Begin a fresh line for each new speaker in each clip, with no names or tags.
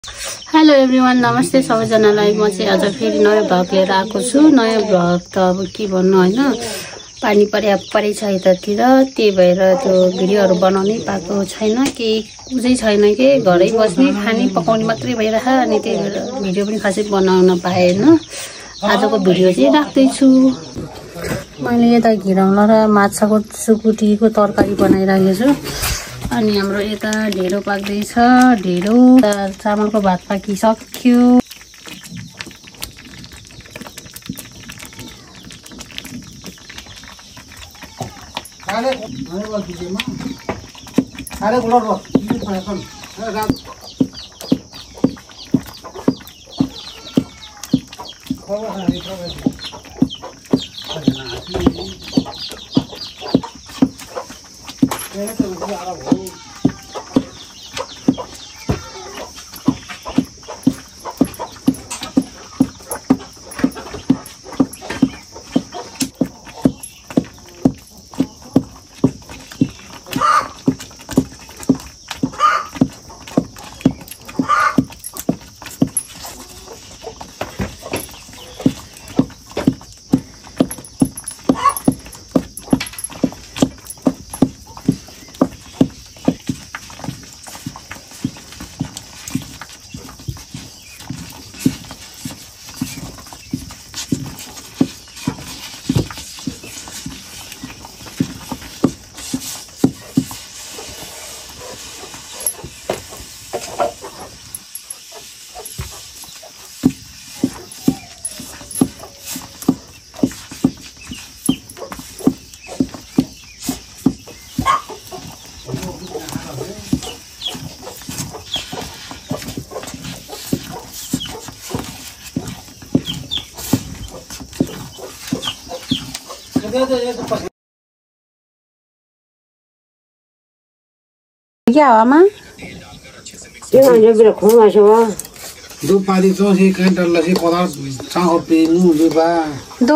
Hello everyone, नमस्ते सबैजनालाई। म चाहिँ आज फेरि नयाँ भ्लग लिएर आएको छु। नयाँ भ्लग त अब के भन्नु होइन, पानी परेको छ यतातिर, त्यही भएर त्यो भिडियोहरू बनाउनै पाएको छैन। केही कुझै छैन के, घरै बस्ने खाने पकाउने मात्रै भइरह, अनि त्यही भएर भिडियो पनि खासै बनाउन पाएन। आजको भिडियो चाहिँ राख्दैछु। मैले यता घिरौँला र माछाको सुकुटीको तरकारी बनाइराखेको छु। अनि हाम्रो यता ढेँडो पाक्दैछ। ढेँडो चामलको भात पाकिसक्यो। क्या हावामा
दो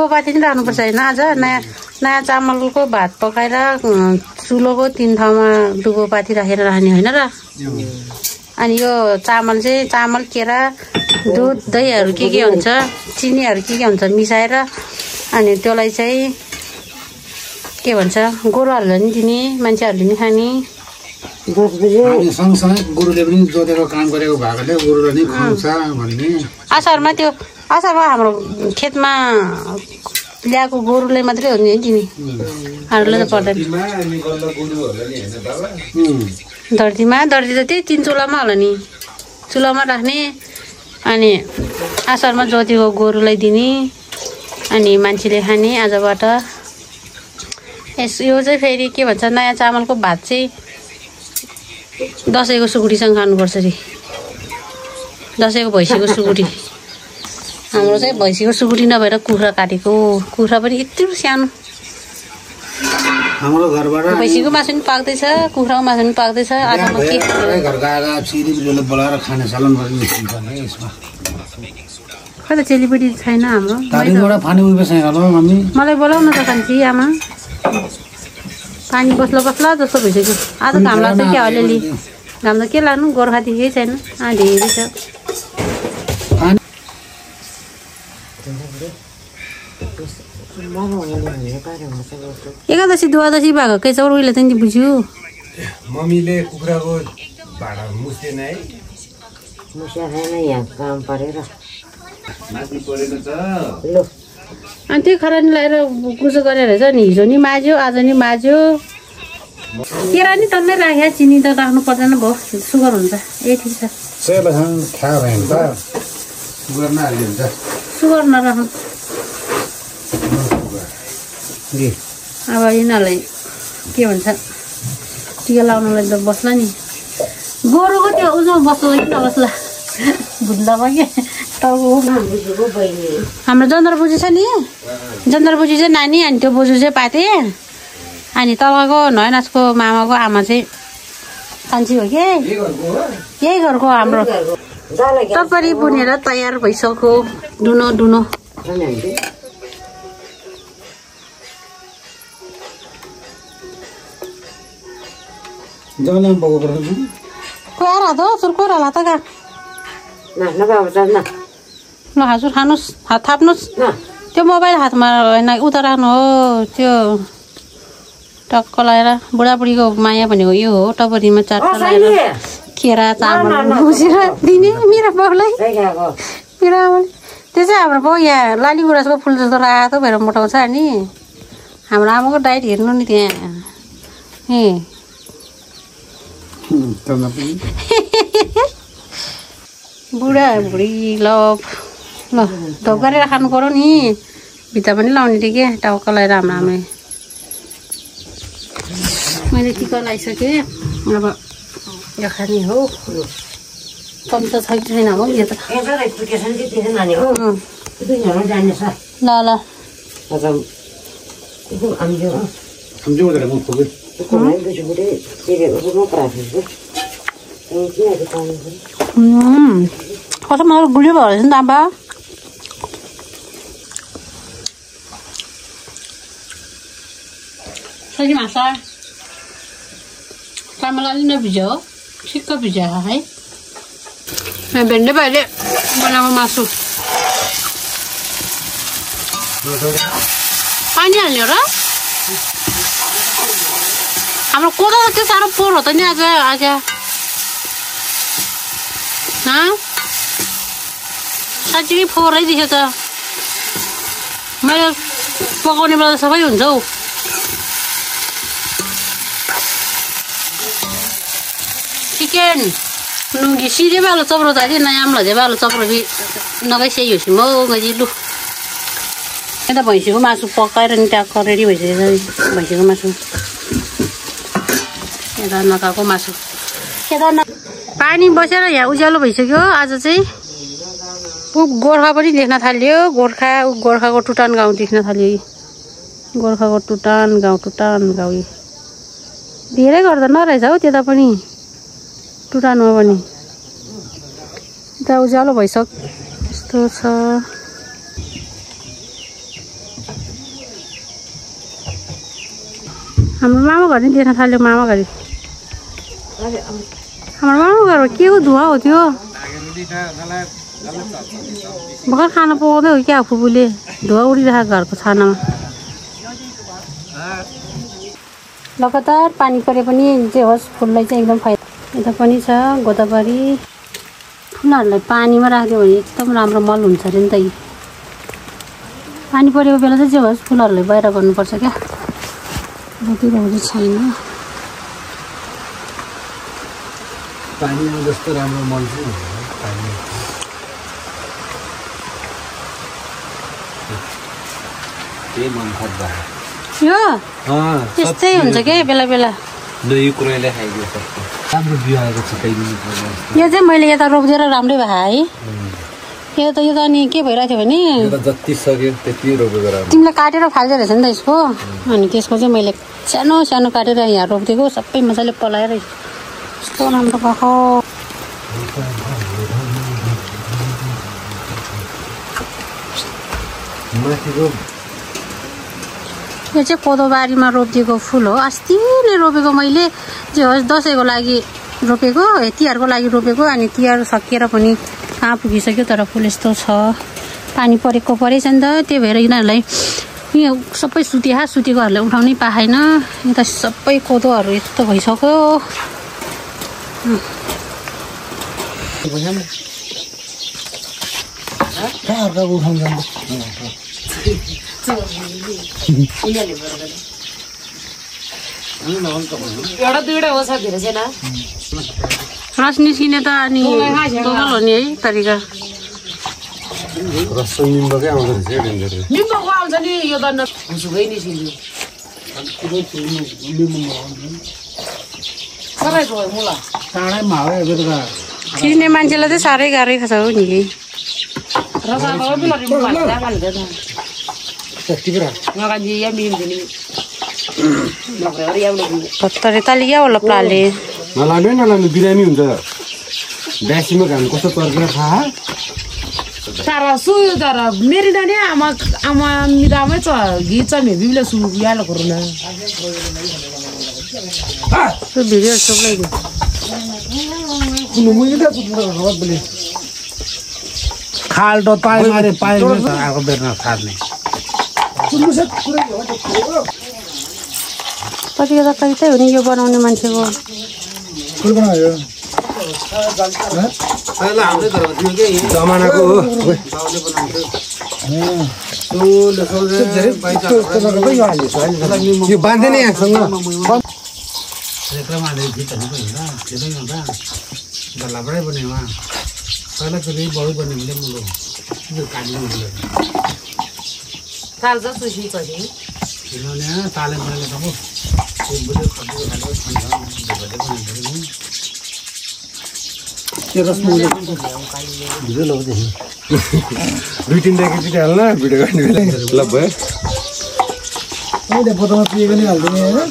पाती
नि राख्नुपर्छ होइन। आज नयाँ चामलको भात पकाएर चुलोको 3 ठाउँमा दुबोपाती राखेर राख्ने होइन र। अनि यो चामल चाहिँ चामल, केरा, दुध, दहीहरू के हुन्छ, चिनीहरू के हुन्छ मिसाएर, अनि त्यसलाई चाहिँ के भन्छ, गोरुहरूले नि दिने, मान्छेहरूले नि खाने।
सँगसँगै गुरुले पनि जोतेको काम गरेको भएकोले गुरुले नि खुवाउँछ भन्ने।
असारमा हाम्रो खेतमा ल्याएको गोरुले मात्रै हो नि दिने, हामीलाई त पर्दैन। धरतीमा त त्यही 3 चुलामा होला नि, चुलामा राख्ने। अनि असारमा जोतेको गोरुलाई दिने, अनि मान्छेले खाने आजबाट। यो चाहिँ फेरि के भन्छ, नयाँ चामलको भात चाहिँ दसैँको सुकुटीसँग खानुपर्छ अरे। दसैँको भैँसीको सुकुटी। हाम्रो चाहिँ भैँसीको सुकुटी नभएर कुखुरा काटेको। कुखुरा पनि यत्रो सानो।
हाम्रो घरबाट
भैँसीको मासु पनि पाक्दैछ, कुखुराको मासु पनि पाक्दैछ। आजमा के
घरका चिरीले बोलाएर खाने चलन गरिदिन्छ यसमा।
खै त चेलीबेटी छैन हाम्रो। मलाई बोलाउन त कान्छी आमा। पानी बस्ला जस्तो भइसक्यो। आज घाम लाग्छ क्या अलिअलि। घाम त के लाग्नु, गोर्खादेखि केही छैन। ढेरी छ। एकादशी द्वादशी भएको के छ उहिले त नि बुझ्यो।
मम्मीले कुखुराको भाडा मुस्दैन है,
मुस्या छैन, यहाँ काम परेर
माथि परेको छ।
अनि त्यो खरानी लगाएर कुचो गरेर रहेछ नि। हिजो नि माझ्यो, आज नि माझ्यो। केरा नि तन्नै राख्या, चिनी त राख्नु पर्दैन भयो, सुगर हुन्छ। ए ठिक छ, सुगर नराख्नु। अब यिनीहरूलाई के भन्छ, टिका लाउनुलाई त बस्ला नि। गोरुको त्यो उजो बस्ला कि नबस्ला भुन्दामा के। हाम्रो जन्द्र बोजू छ नि, जन्द्र बोजू चाहिँ नानी, अनि त्यो बोजू चाहिँ पाते। अनि तलको नयनाजको मामाको आमा चाहिँ कान्छी हो कि, यही घरको हाम्रो। तपरी बुनेर तयार भइसक्यो दुनो दुनो।
Jangan yang bawa berhenti.
Kau arah tu, sur kau arah tak kan? ल हजुर खानुहोस् हात थाप्नुहोस् त्यो मोबाइल हातमा होइन उता राख्नु हो त्यो टक्क लगाएर बुढाबुढीको माया भनेको यो हो टबरीमा चारवटा लगाएर केरा चामल भुसेर दिने मेरो बाउलाई मेरो आमाले त्यो चाहिँ हाम्रो बाउ यहाँ लाली गुराँसको फुल जस्तो रातो भएर मोटाउँछ नि हाम्रो आमाको डाइट हेर्नु नि त्यहाँ बुढाबुढी ल धोप गरेर खानु पर्यो नि भित्ता पनि लाउने थिएँ क्या टाउको लगाएर हाम्रो आमाले मैले टिका लगाइसकेँ अब यो खाने हो चम्चा छ कि छैन हो यो त ल ल कस्तो मजाले गुलियो भयो रहेछ नि त आमा सही माछा चामल अलि नभिज्यो हो ठिक्क भिज्यो है भेन्डे भाइले बनाएको मासु पानी हाल्ने हो र हाम्रो कोदो त्यो साह्रो पोहोर हो त नि आज आज साँच्चीकै फोहोरै देख्यो त मैले पकाउने बेला त सबै हुन्छ हौ चिकन नुंगी सीधे वालो चपरो tadi na yam lade वालो चपरो भी नगै सही होसी म गजी लु यता भैँसीको मासु पकाएर नि ट्याक्क रेडी भइसक्यो भैँसीको मासु यता नकाको मासु पानी बसेर यहाँ उज्यालो भइसक्यो आज चाहिँ गोर्खा पनि देख्न थाल्यो गोर्खाको टुटान गाउँ देख्न थाल्यो गोर्खाको टुटान गाउँ धेरै गर्दा नरहेछ हौ त्यता पनि टुटान हो भने यता उज्यालो भइसक्यो यस्तो छ हाम्रो मामा घर नि देख्न थाल्यो मामा घर हाम्रो मामा घरमा के हो धुवा हो त्यो भर्खर खाना पकाउँदै हो क्या फुपूले धुवा उडिरहेको घरको छानामा लगातार पानी परे पनि जे होस् फुललाई चाहिँ एकदम फाइदा यता पनि छ गोदावरी फुलहरूलाई पानीमा राख्दियो भने एकदम राम्रो मल हुन्छ अरे नि त पानी परेको बेला चाहिँ जे होस् फुलहरूलाई बाहिर गर्नुपर्छ क्या रोपिरहेको छैन
पानीमा जस्तो राम्रो मल चाहिँ पानी के मन खोज्दा
यो त्यस्तै हुन्छ क्या बेला बेला
यो कुराले खाइदियो राम्रो बिउ आएको छ
यो चाहिँ मैले यता रोपिदिएर राम्रै भयो है यो त अनि के भइरहेको थियो भने
जति सक्यो त्यति रोपेको राम्रो
तिमीलाई काटेर फाल्दो रहेछ नि त यसको अनि त्यसको चाहिँ मैले सानो सानो काटेर यहाँ रोपिदिएको सबै मजाले पलाएर यस्तो राम्रो भएको यो चाहिँ कोदोबारीमा रोपिदिएको फुल हो अस्ति नै रोपेको मैले जे होस् दसैँको लागि रोपेको तिहारको लागि रोपेको अनि तिहार सकिएर पनि कहाँ पुगिसक्यो तर फुल यस्तो छ पानी परेको परेछ नि त त्यही भएर यिनीहरूलाई यो सबै सुतेकोहरूले उठाउनै पाएन यता सबै कोदोहरू यस्तो भइसक्यो
एउटा दुईवटा हो साथीहरू छैन
रस निस्किने त अनि टोटल हो नि है तरिका
रस निम्बकै आउँदो रहेछ
निम्बको आउँछ नि यो त सुगै निस्किन्छ सबैको मुला
टाढैमा हो यो बेला
चिन्ने मान्छेलाई चाहिँ साह्रै गाह्रै छ हौ नि तरिकाले क्या होला प्लाले
नलानु बिरामी हुन्छ ब्यासीमा घाम कस्तो तर्केर खा
तर सुयो तर मेरी नानी आमा मिरामै छ घी चम्हे बिबले सु यालो कोरोना
भिडियो सबैले
खाल्टो पाइ मारे पाइ आएको बेर्न फार्ने
कतिको त कहितै हो नि यो बनाउने मान्छेको
जमानाको हो यो बाँध्दै नै यहाँसँग
गल्लाबाटै बने वहाँ पहिला कभी बड़ो बने मिले मुलो जो काली मिले
थाल चाहिँ सुसी कति
इन्होंने ताले बनाने का वो एक बड़े खड्डे खाने को खाना बड़े बने
त्यो रसमुले भिडियो लगाउँदै दुई तीनटा एकैचोटि हाल्न भिडियो गर्ने बेला ल भयो
मैले बोतलमा पिएको नि हाल्दिने हैन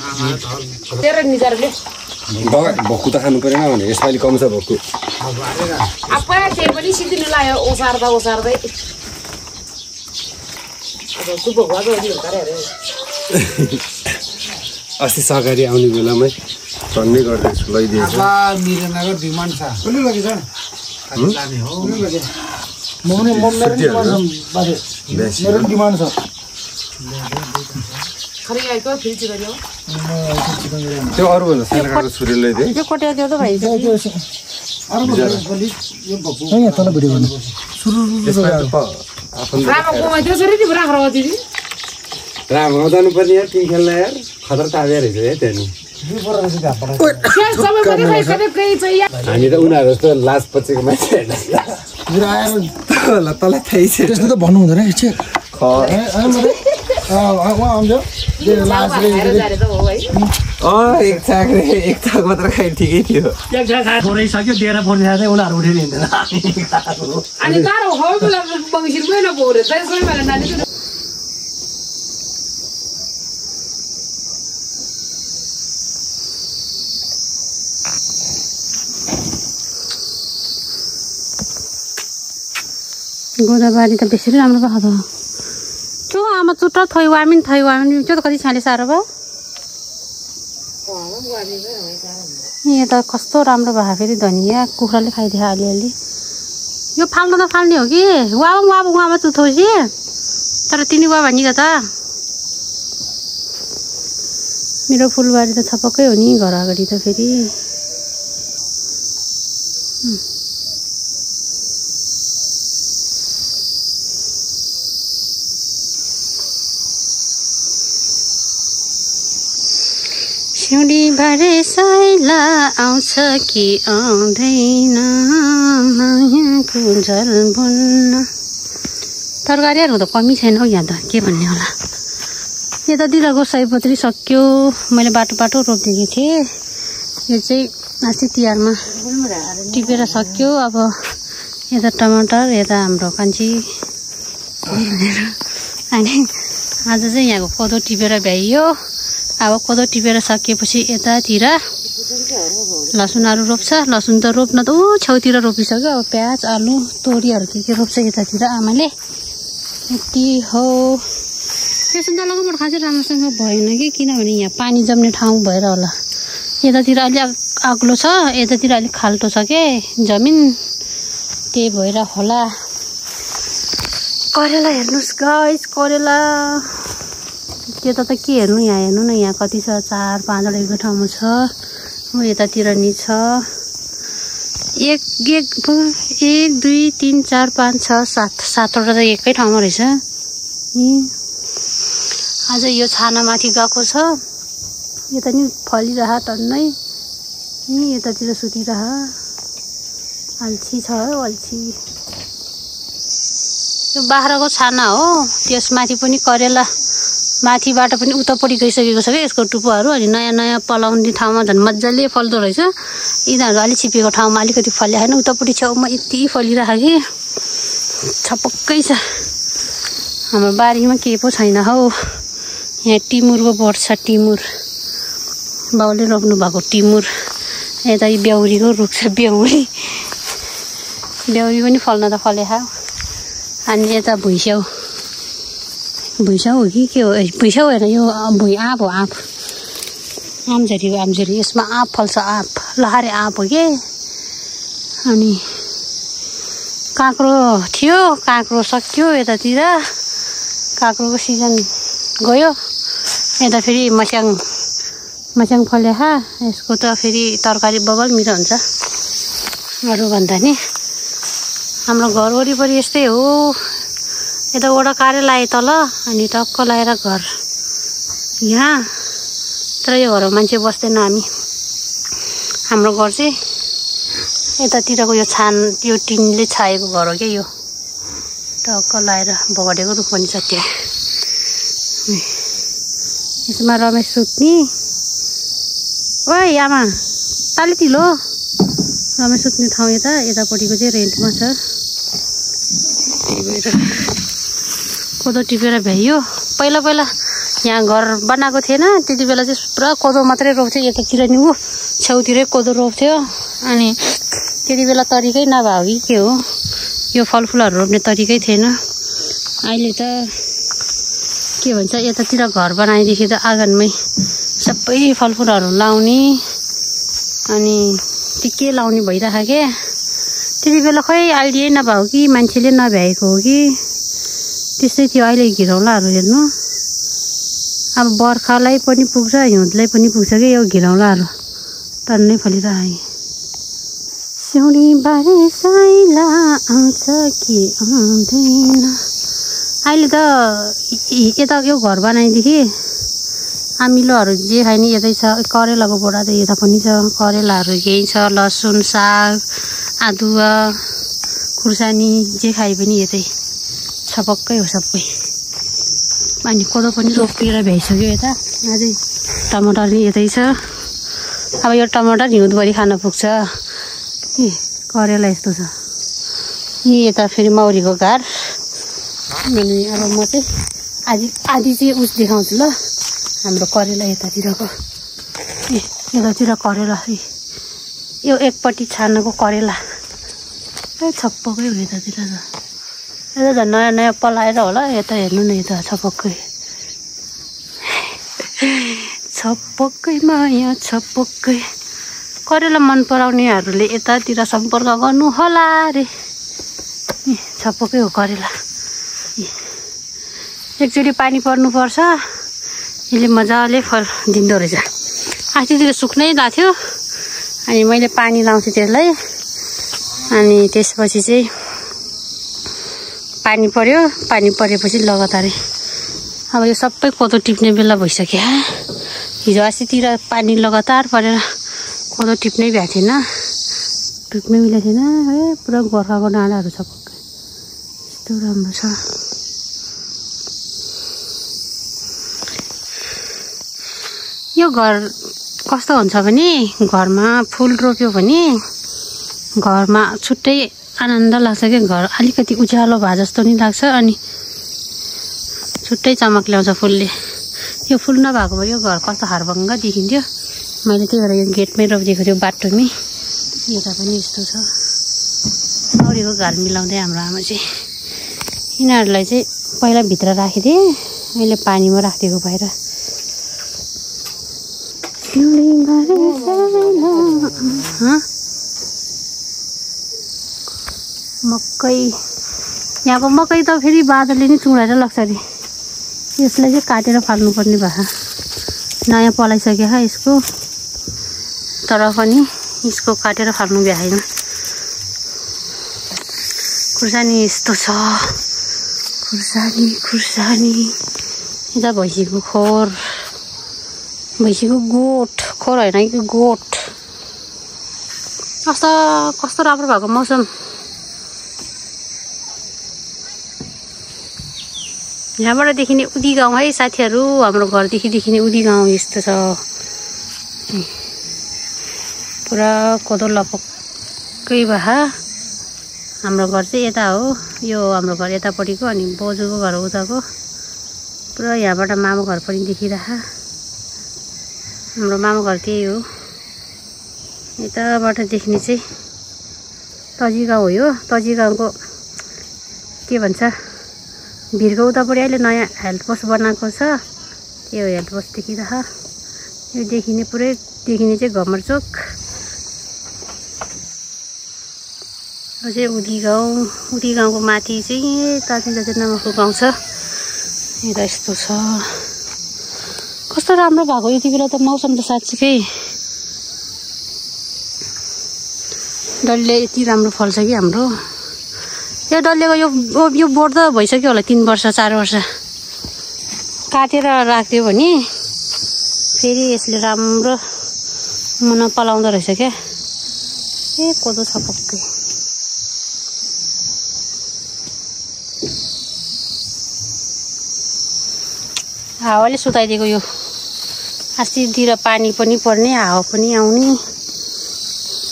तेरो निजारले
भक्कु त खानु परेन भने यसपालि कम छ भक्कु
अब त्यही पनि सिद्धिनु लाग्यो ओसार्दै अब कुपो भगो नि गरे अरे
अस्ति सकारी आउने बेलामै भन्ने गर्दैछु लैदिएछु
अब मिरेनाको डिमान्ड छ कुन लागि छ खाली लाने हो कुन लागि मेरो डिमान्ड बाजे मेरो डिमान्ड छ
खरै आएको फ्रिज गर्यो
त्यो अरू भन्दा सानो छुरी लैदिए
यो कोट्या दियो त भाइ
यो बक्कु हैन तल भिडियो गर्नु
रामकोमा त्यसरी नि राखेर हो दिदी
रामको जानु पर्ने यार टिम खेल्न यार खतर ताबे रहेछ है त्यहाँ हामी त उनीहरू जस्तो लाज पचेको मान्छे होइन तँलाई थाहै छ
त्यस्तो त भन्नु हुँदैन एकछिन
एक चाक मात्र खाइ ठिकै थियो
थोरै सक्यो दिएर पर्ने उनीहरू उठेर हिँड्दैन
अनि तारो हो बेला बङ्सिर पनि नपोरे त्यसै बेला नानी
गोदाबारी त बेसी राम्रो भएको त त्यो आमा चुट्टा थैवामिन त्यो त कति छाने साह्रो भयो यहाँ त कस्तो राम्रो भयो फेरि धनिया कुखुराले खाइदियो अलिअलि यो फाल्नु त फाल्ने हो कि वामा चुथौसी तर तिनी वा भनिक त मेरो फुलबारी त छपक्कै हो नि घर अगाडि त फेरि सिउँडी बारे साइला आउँछ कि आउँदैन मायाको जल बुन्न तरकारीहरू त कमी छैन हौ यहाँ त के भन्ने होला यतातिरको सयपत्री सक्यो मैले बाटो रोपिदिएको थिएँ यो चाहिँ अस्ति तिहारमा टिपेर सक्यो अब यता टमाटर यता हाम्रो कान्छी अनि आज चाहिँ यहाँको कोदो टिपेर भ्याइयो अब कोदो टिपेर सकिएपछि यतातिर लसुनहरू रोप्छ लसुन त रोप्न त छेउतिर रोपिसक्यो अब प्याज आलु तोरीहरू के रोप्छ यतातिर आमाले यति हो त्यो सुन्तलाको बोट खासै राम्रोसँग भएन कि किनभने यहाँ पानी जम्ने ठाउँ भएर होला यतातिर अलि अग्लो छ यतातिर अलिक खाल्टो छ के जमिन त्यही भएर होला करेला हेर्नुहोस् गाइस करेला त्यता त के हेर्नु यहाँ हेर्नु न यहाँ कति छ 4-5 वटा ठाउँमा छ हो यतातिर नि छ 1 2 3 4 5 6 7 वटा त एकै ठाउँमा रहेछ आज यो छानामाथि गएको छ यता नि फलिरह टन्नै नि यतातिर सुतिरह अल्छी छ अल्छी यो बाख्राको छाना हो त्यसमाथि पनि करेला माथिबाट पनि उतापट्टि गइसकेको छ क्या यसको टुप्पोहरू अनि नयाँ पलाउने ठाउँमा झन् मजाले फल्दो रहेछ यिनीहरू अलिक छिपेको ठाउँमा अलिकति फल्या छैन उतापट्टि छेउमा यति फलिरहेको कि छपक्कै छ हाम्रो बारीमा केही पो छैन हौ यहाँ टिमुरको बोट छ टिमुर बाउले रोप्नु भएको टिमुर यता ब्याउरीको रुख छ ब्याउरी पनि फल्न त फल्या अनि यता भुइस्याउ हो कि के हो भुइस्याउ होइन यो भुइँ आँप हो आँप आमझरी यसमा आँप फल्छ आँप लहारे आँप हो के अनि काँक्रो थियो, काँक्रो सकियो यतातिर, काँक्रोको सिजन गयो। यता फेरि मस्याङ फलेहा, यसको त फेरि तरकारी बबल मिठो हुन्छ अरू भन्दा नि। हाम्रो घर वरिपरि यस्तै हो, यता वडा कार्य लाए तल अनि टक्क लाएर घर यहाँ। तर यो घरमा मान्छे बस्दैन हामी, हाम्रो घर चाहिँ यतातिरको यो यो टिनले छाएको घर हो क्या यो, टक्क लाएर बगडेको रुख पनि छ त्यहाँ। यसमा रमेश सुत्ने, ओइ आमा ताली तिलो रमेश सुत्ने ठाउँ यतापट्टिको चाहिँ रेन्टमा छ। कोदो टिपेर भ्याइयो। पहिला यहाँ घर बनाएको थिएन, त्यति बेला चाहिँ पुरा कोदो मात्रै रोप्थ्यो, यतातिर नि ऊ छेउतिरै कोदो रोप्थ्यो। अनि त्यति बेला तरिकै नभए कि के हो, यो फलफुलहरू रोप्ने तरिकै थिएन। अहिले त के भन्छ, यतातिर घर बनाएदेखि त आँगनमै सबै फलफुलहरू लाउने, अनि के लाउने भइरहेको क्या। त्यति बेला खै आइडियै नभएको कि मान्छेले नभ्याएको हो कि त्यस्तै थियो। अहिले घिरौँलाहरू हेर्नु, अब बर्खालाई पनि पुग्छ, हिउँदलाई पनि पुग्छ कि यो घिरौँलाहरू टन्नै फलिरहे। सिउँडी बारे साइला आउँछ कि आउँदैन। अहिले त यता यो घर बनाएदेखि आमिलोहरू जे खाने यतै छ। करेलाको बोरा त यता पनि छ, करेलाहरू यही छ, लसुन, साग, आदुवा, खुर्सानी जे खाए पनि यतै छपक्कै हो सबै। अनि कोदो पनि रोपेर भ्याइसक्यो यता। अझै टमाटर नि यतै छ। अब यो टमाटर हिउँदभरि खान पुग्छ। करेला यस्तो छ। यता फेरि मौरीको घर। अनि अब म चाहिँ आधी चाहिँ उस देखाउँछु ल, हाम्रो करेला यतातिरको। यतातिर करेला यो एकपट्टि छानाको करेला छप्पकै हो यतातिर त। यता झन् नयाँ पलाएर होला, यता हेर्नु न, यता छपक्कै माया छपक्कै। करेला मन पराउनेहरूले यतातिर सम्पर्क गर्नु होला रे। छपक्कै हो करेला। एकचोटि पानी पर्नुपर्छ, यसले मजाले फल दिँदो रहेछ। अस्तितिर सुक्नै लाग्थ्यो, अनि मैले पानी लाउँछु त्यसलाई। अनि त्यसपछि चाहिँ पानी पर्यो, पानी परेपछि लगातारै अब यो सबै कोदो टिप्ने बेला भइसक्यो। हिजो अस्तितिर पानी लगातार परेर कोदो टिप्नै भ्याएको थिएन, टिप्नै मिलेको थिएन। पुरा गोर्खाको डाँडाहरू छ, यस्तो राम्रो छ। यो घर कस्तो हुन्छ भने, घरमा फुल रोप्यो भने घरमा छुट्टै आनन्द लाग्छ क्या। घर अलिकति उज्यालो भए जस्तो नि लाग्छ, अनि छुट्टै चमक ल्याउँछ फुलले। यो फुल नभएको भए यो घर कस्तो हरभङ्ग देखिन्थ्यो। मैले त्यही भएर यो गेटमै रोपिदिएको थियो बाटोमै। यता पनि यस्तो छ। मौरीको घर मिलाउँदै हाम्रो आमा चाहिँ। यिनीहरूलाई चाहिँ पहिला भित्र राखिदिएँ, अहिले पानीमा राखिदिएको बाहिर। मकै, यहाँको मकै त फेरि बादलले नै चुडाएर लाग्छ अरे। यसलाई चाहिँ काटेर फाल्नुपर्ने भयो। नयाँ पलाइसक्यो यसको, तर पनि यसको काटेर फाल्नु भ्याएन। खुर्सानी यस्तो छ, खुर्सानी। यता भैँसीको खोर, भैँसीको गोठ, खोर होइन कि गोठ। कस्तो राम्रो भएको मौसम। यहाँबाट देखिने उदी गाउँ है साथीहरू, हाम्रो घरदेखि देखिने उदी गाउँ यस्तो छ। पुरा कोदो लपक्कै भए। हाम्रो घर चाहिँ यता हो, यो हाम्रो घर यतापट्टिको, अनि बोजूको घर उताको। पुरा यहाँबाट मामा घर पनि देखिरह। हाम्रो मामा घर त्यही हो। यताबाट देख्ने चाहिँ तजी गाउँ हो। यो तजी गाउँको के भन्छ, भिरको उतापट्टि अहिले नयाँ हेल्थ पोस्ट बनाएको छ, त्यो हेल्थ पोस्ट देखिरह। यो देखिने पुरै देखिने चाहिँ घमरचोक। चाहिँ उदी गाउँको माथि चाहिँ तातिँदा चाहिँ नमकको गाउँ छ। यता यस्तो छ। कस्तो राम्रो भएको यति बेला त मौसम त साँच्चीकै। डल्ले यति राम्रो फल्छ कि हाम्रो यो डल्लेको यो बोट त भइसक्यो होला 3 वर्ष 4 वर्ष। काटेर राख्दियो भने फेरि यसले राम्रो मुना पलाउँदो रहेछ क्या। कोदो छ पक्कै। हावाले सुताइदिएको यो। अस्तितिर पानी पनि पर्ने हावा पनि आउने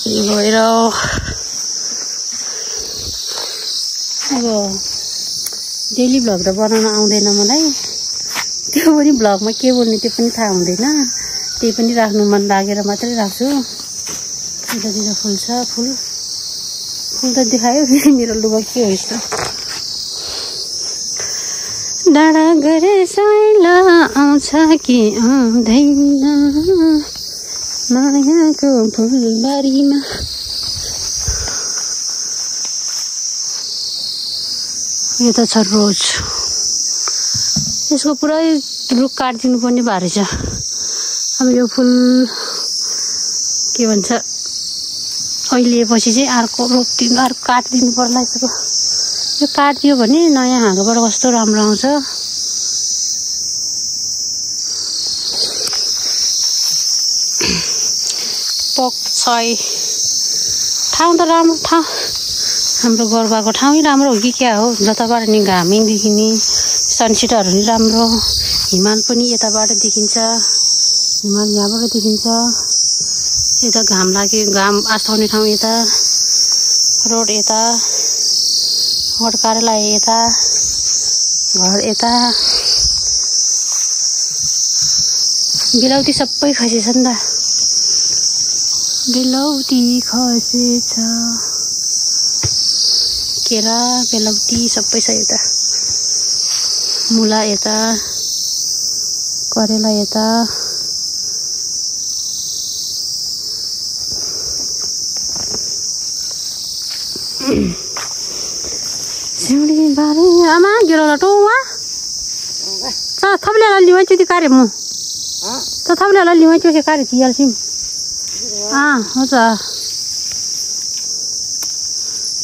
गएर अब डेली भ्लग त बनाउन आउँदैन मलाई। त्यो पनि भ्लगमा के बोल्ने त्यो पनि थाहा हुँदैन। त्यही पनि राख्नु मन लागेर मात्रै राख्छु। यतातिर फुल छ। फुल त देखायो मेरो लुगा के हो यस्तो। डाँडा गरे साइला आउँछ कि आउँदैन मायाको फुलबारीमा। यो त छ रोज। यसको पुरै रुख काटिदिनु पर्ने भएर छ। अब यो फुल के भन्छ अहिलेपछि चाहिँ अर्को रोपिदिनु अर्को काटिदिनु पर्ला। यसको यो काटिदियो भने नयाँ हाँगाबाट कस्तो राम्रो आउँछ। पक्छै ठाउँ त राम्रो ठाउँ। हाम्रो गर्बाको ठाउँै राम्रो हो कि क्या हो। जताबाट नि घामै देखिने सनसेटहरू नि राम्रो। हिमाल पनि यताबाट देखिन्छ। हिमाल यहाँबाट देखिन्छ। यता घाम लाग्यो घाम आस्ताउने ठाउँ यता। रोड यता। वड कार्यालय यता। घर यता। बेलौती सबै खसेछ नि त। बेलौती खसेछ। केरा बेलौती सबै छ यता। मुला यता। करेला यता। सिउँडी बारे आमा गिरोला टोवा त थपले लिवाइ त्यो कार्य म त थपले लिवाइ त्यो कार्य थियाल्छिम हो त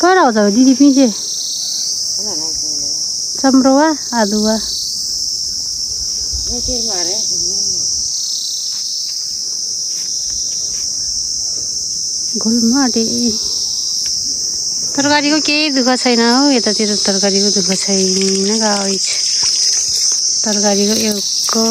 कहाँ हो त दिदी पिन्छे चम्रोवा आदुवा घुलमाटे तरकारीको केही दुःख छैन हौ। यतातिर तरकारीको दुःख छैन गाइस। तरकारीको एउटा